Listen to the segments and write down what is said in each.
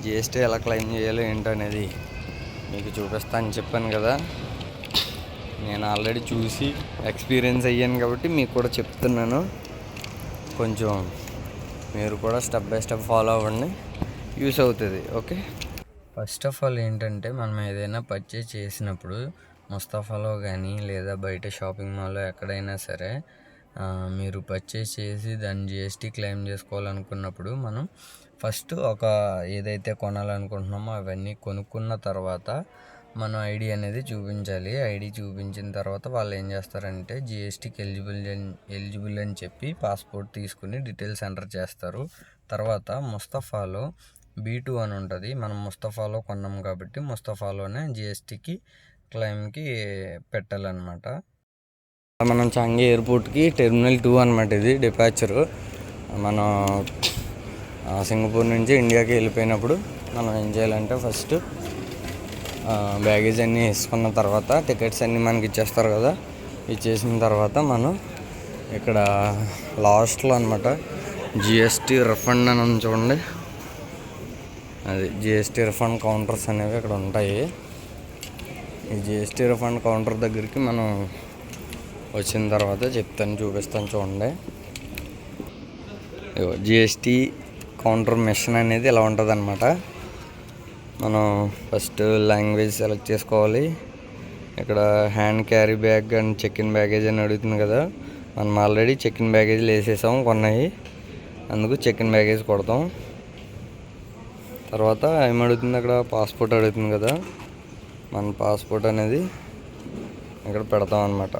GST ఎలా claim చేయాలో ఏంటనేది మీకు చూపిస్తాను చెప్పాను కదా. నేను ఆల్రెడీ చూసి ఎక్స్పీరియన్స్ అయ్యాను కాబట్టి మీకు కూడా చెప్తున్నాను. కొంచెం మీరు కూడా స్టెప్ బై స్టెప్ ఫాలో అవ్వండి, యూస్ అవుతుంది. ఓకే, ఫస్ట్ ఆఫ్ ఆల్ ఏంటంటే మనం ఏదైనా పర్చేజ్ చేసినప్పుడు ముస్తఫాలో కానీ లేదా బయట షాపింగ్ మాల్లో ఎక్కడైనా సరే మీరు పర్చేజ్ చేసి దాన్ని జిఎస్టీ క్లెయిమ్ చేసుకోవాలనుకున్నప్పుడు మనం ఫస్ట్ ఏదైతే కొనాలనుకుంటున్నామో అవన్నీ కొనుక్కున్న తర్వాత మనం ఐడి అనేది చూపించాలి. ఐడి చూపించిన తర్వాత వాళ్ళు ఏం చేస్తారంటే జిఎస్టీకి ఎలిజిబుల్ అని చెప్పి పాస్పోర్ట్ తీసుకుని డీటెయిల్స్ ఎంటర్ చేస్తారు. తర్వాత ముస్తఫాలో B2 అని ఉంటుంది. మనం ముస్తఫాలో కొన్నాం కాబట్టి ముస్తఫాలోనే జిఎస్టీకి క్లెయిమ్కి పెట్టాలన్నమాట. మనం చాంగి ఎయిర్పోర్ట్కి టెర్మినల్ 2 అనమాట. ఇది డిపాచరు. మనం సింగపూర్ నుంచి ఇండియాకి వెళ్ళిపోయినప్పుడు మనం ఏం చేయాలంటే ఫస్ట్ బ్యాగేజ్ అన్నీ వేసుకున్న తర్వాత టికెట్స్ అన్నీ మనకి ఇచ్చేస్తారు కదా. ఇచ్చేసిన తర్వాత మనం ఇక్కడ లాస్ట్లో అనమాట జిఎస్టీ రిఫండ్ అని ఉంది చూడండి, అది జిఎస్టీ రిఫండ్ కౌంటర్స్ అనేవి ఇక్కడ ఉంటాయి. ఈ జిఎస్టీ రిఫండ్ కౌంటర్ దగ్గరికి మనం వచ్చిన తర్వాత చూపిస్తాను చూడండి. జిఎస్టీ కౌంటర్ మిషన్ అనేది ఇలా ఉంటుంది అనమాట. మనం ఫస్ట్ లాంగ్వేజ్ సెలెక్ట్ చేసుకోవాలి. ఇక్కడ hand carry bag and check in baggage అని అడుగుతుంది కదా. మనం ఆల్రెడీ చెక్ ఇన్ బ్యాగేజ్లు వేసేసాం కొన్నాయి, అందుకు చెక్ ఇన్ బ్యాగేజ్ కొడతాం. తర్వాత ఏమడుగుతుంది అక్కడ పాస్పోర్ట్ అడుగుతుంది కదా, మన పాస్పోర్ట్ అనేది ఇక్కడ పెడతాం అన్నమాట.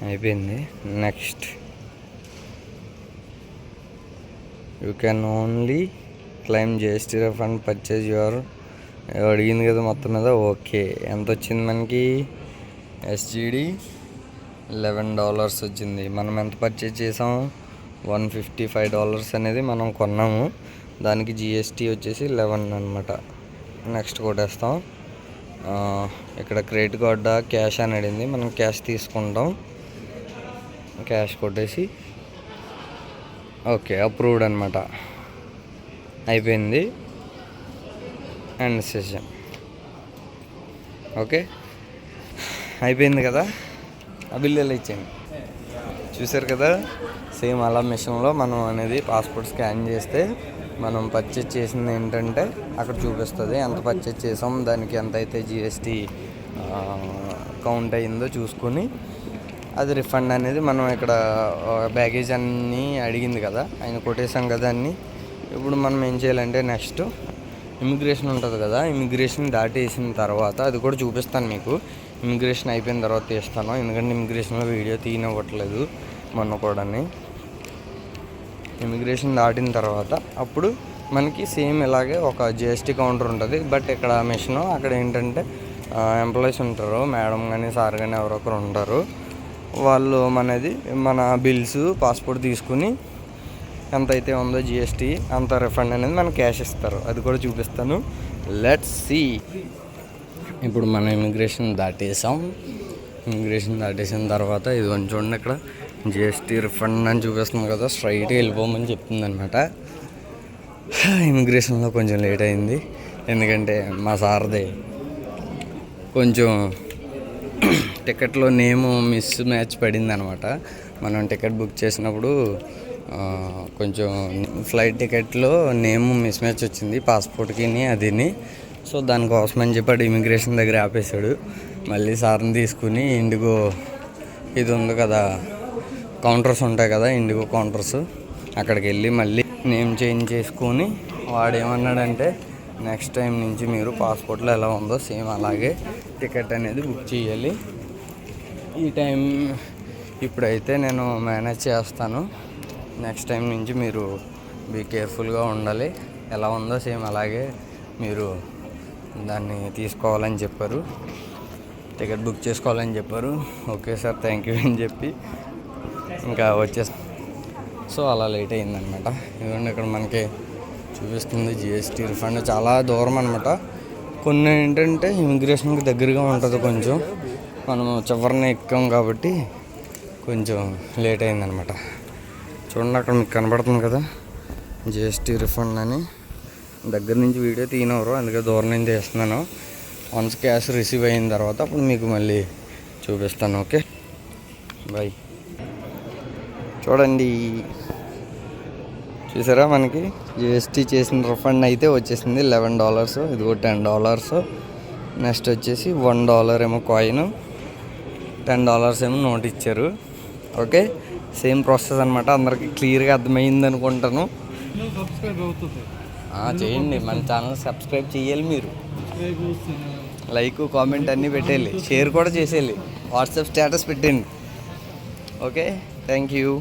అయిపోయింది. Next you can only claim GST refund purchase your అడిగింది కదా మొత్తం మీద. ఓకే, ఎంత వచ్చింది మనకి? SGD $11 వచ్చింది. మనం ఎంత పర్చేజ్ చేసాం? $155 అనేది మనం కొన్నాము. దానికి జిఎస్టీ వచ్చేసి 11 అనమాట. నెక్స్ట్ కొట్టేస్తాం. ఇక్కడ క్రెడిట్ కార్డా క్యాష్ అని అడిగింది, మనం క్యాష్ తీసుకుంటాం. క్యాష్ కొట్టేసి ఓకే అప్రూవ్డ్ అనమాట. అయిపోయింది అండ్ సెషన్. ఓకే అయిపోయింది కదా. ఆ బిల్లు ఇచ్చేయండి. చూసారు కదా, సేమ్ అలా మిషన్లో మనం అనేది పాస్పోర్ట్ స్కాన్ చేస్తే మనం పర్చేజ్ చేసింది ఏంటంటే అక్కడ చూపిస్తుంది. ఎంత పర్చేజ్ చేసాం, దానికి ఎంత అయితే జిఎస్టీ కౌంట్ అయ్యిందో చూసుకొని అది రిఫండ్ అనేది మనం ఇక్కడ బ్యాగేజ్ అన్నీ అడిగింది కదా, ఆయన కొట్టేసాం కదా అన్నీ. ఇప్పుడు మనం ఏం చేయాలంటే నెక్స్ట్ ఇమిగ్రేషన్ ఉంటుంది కదా, ఇమిగ్రేషన్ దాటేసిన తర్వాత అది కూడా చూపిస్తాను మీకు. ఇమిగ్రేషన్ అయిపోయిన తర్వాత తీస్తాను, ఎందుకంటే ఇమిగ్రేషన్లో వీడియో తీయనివ్వట్లేదు మొన్న కూడా. ఇమిగ్రేషన్ దాటిన తర్వాత అప్పుడు మనకి సేమ్ ఇలాగే ఒక జిఎస్టీ కౌంటర్ ఉంటుంది. బట్ ఇక్కడ మిషన్ అక్కడ ఏంటంటే ఎంప్లాయీస్ ఉంటారు, మేడం కానీ సార్ కానీ ఎవరొకరు ఉంటారు. వాళ్ళు మన బిల్స్ పాస్పోర్ట్ తీసుకుని ఎంత అయితే ఉందో జిఎస్టీ అంత రిఫండ్ అనేది మనకు క్యాష్ ఇస్తారు. అది కూడా చూపిస్తాను. Let's see. ఇప్పుడు మనం ఇమిగ్రేషన్ దాటేసాం. ఇమిగ్రేషన్ దాటేసిన తర్వాత ఇది చూడండి, ఇక్కడ జిఎస్టీ రిఫండ్ అని చూపిస్తుంది కదా, స్ట్రైట్గా వెళ్ళిపోమని చెప్తుంది అనమాట. ఇమిగ్రేషన్లో కొంచెం లేట్ అయింది, ఎందుకంటే మా సార్దే కొంచెం టికెట్లో నేము మిస్ మ్యాచ్ పడింది అనమాట. మనం టికెట్ బుక్ చేసినప్పుడు కొంచెం ఫ్లైట్ టికెట్లో నేమ్ మిస్ మ్యాచ్ వచ్చింది, పాస్పోర్ట్కి అదిని. సో దానికోసమని చెప్పాడు ఇమిగ్రేషన్ దగ్గర ఆపేశాడు. మళ్ళీ సార్ని తీసుకుని ఇండిగో ఇది ఉంది కదా, కౌంటర్స్ ఉంటాయి కదా, ఇండిగో కౌంటర్స్, అక్కడికి వెళ్ళి మళ్ళీ నేమ్ చేంజ్ చేసుకొని వాడు ఏమన్నాడంటే నెక్స్ట్ టైం నుంచి మీరు పాస్పోర్ట్లో ఎలా ఉందో సేమ్ అలాగే టికెట్ అనేది బుక్ చేయాలి. ఈ టైం ఇప్పుడైతే నేను మేనేజ్ చేస్తాను, నెక్స్ట్ టైం నుంచి మీరు బీ కేర్ఫుల్గా ఉండాలి, ఎలా ఉందో సేమ్ అలాగే మీరు దాన్ని తీసుకోవాలని చెప్పారు, టికెట్ బుక్ చేసుకోవాలని చెప్పారు. ఓకే సార్, థ్యాంక్ యూ అని చెప్పి ఇంకా వచ్చేస్తాను. సో అలా లేట్ అయిందనమాట. ఇవ్వండి ఇక్కడ మనకి చూపిస్తుంది జిఎస్టీ రిఫండ్. చాలా దూరం అనమాట. కొన్ని ఏంటంటే ఇమిగ్రేషన్కి దగ్గరగా ఉంటుంది కొంచెం, మనము చివరిని ఎక్కాం కాబట్టి కొంచెం లేట్ అయిందనమాట. చూడండి అక్కడ మీకు కనబడుతుంది కదా జిఎస్టీ రిఫండ్ అని. దగ్గర నుంచి వీడియో తీయనవరు, అందుకే దూరం నుంచి తీస్తున్నాను. వన్స్ క్యాష్ రిసీవ్ అయిన తర్వాత అప్పుడు మీకు మళ్ళీ చూపిస్తాను. Okay bye. చూడండి, చూసారా మనకి జిఎస్టీ చేసిన రిఫండ్ అయితే వచ్చేసింది $11. ఇదిగో $10. నెక్స్ట్ వచ్చేసి $1 ఏమో కాయిన్, $10 ఏమో నోట్ ఇచ్చారు. ఓకే, సేమ్ ప్రాసెస్ అనమాట. అందరికీ క్లియర్గా అర్థమైంది అనుకుంటాను. చేయండి, మన ఛానల్ సబ్స్క్రైబ్ చేయాలి మీరు. లైక్ కామెంట్ అన్నీ పెట్టేయాలి, షేర్ కూడా చేసేయాలి, వాట్సాప్ స్టేటస్ పెట్టండి. Okay, thank you.